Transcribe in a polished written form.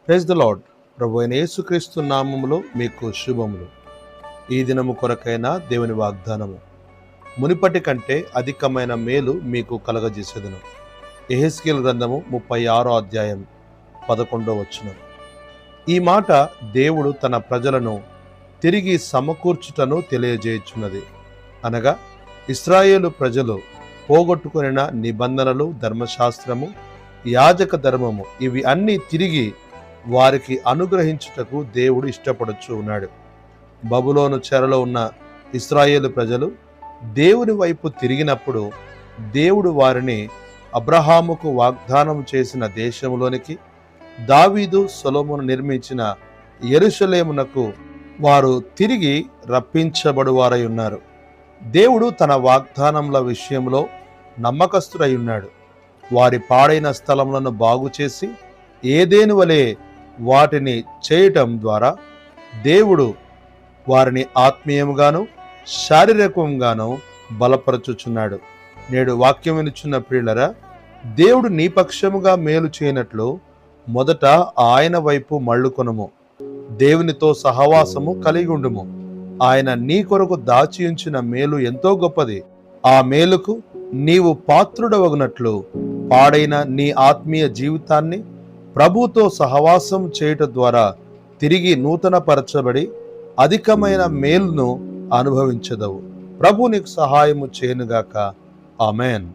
Praise the lord. ప్రభు అయిన యేసుక్రీస్తు నామములో మీకు శుభములు. ఈ దినము కొరకైన దేవుని వాగ్దానము, మునిపటి కంటే అధికమైన మేలు మీకు కలగజేసేదను. యెహెజ్కేలు గ్రంథము 36వ అధ్యాయం 11వ వచనం. ఈ మాట దేవుడు తన ప్రజలను తిరిగి సమకూర్చుటను తెలియజేయుచున్నది. అనగా ఇశ్రాయేలు ప్రజలు పోగొట్టుకొనిన నిబంధనలు, ధర్మశాస్త్రము, యాజక ధర్మము, ఇవి అన్నీ తిరిగి వారికి అనుగ్రహించుటకు దేవుడు ఇష్టపడుచు ఉన్నాడు. బబులోను చెరలో ఉన్న ఇశ్రాయేలు ప్రజలు దేవుని వైపు తిరిగినప్పుడు దేవుడు వారిని అబ్రహాముకు వాగ్దానం చేసిన దేశంలోనికి, దావీదు సొలొమోను నిర్మించిన యెరూషలేమునకు వారు తిరిగి రప్పించబడువారై ఉన్నారు. దేవుడు తన వాగ్దానముల విషయంలో నమ్మకస్తుడై ఉన్నాడు. వారి పాడైన స్థలములను బాగు చేసి ఏదేను వలె వాటిని చేయటం ద్వారా దేవుడు వారిని ఆత్మీయముగాను శారీరకంగాను బలపరచుచున్నాడు. నేడు వాక్యం వినుచున్న ప్రియులరా, దేవుడు నీ పక్షముగా మేలు చేయనట్లు మొదట ఆయన వైపు మళ్ళుకొనుము. దేవునితో సహవాసము కలిగి ఉండుము. ఆయన నీ కొరకు దాచి ఉంచిన మేలు ఎంతో గొప్పది. ఆ మేలుకు నీవు పాత్రుడవగునట్లు పాడైన నీ ఆత్మీయ జీవితాన్ని ప్రభుతో సహవాసం చేయట ద్వారా తిరిగి నూతనపరచబడి అధికమైన మేలును అనుభవించదవు. ప్రభు నీకు సహాయము చేయనుగాక. ఆమెన్.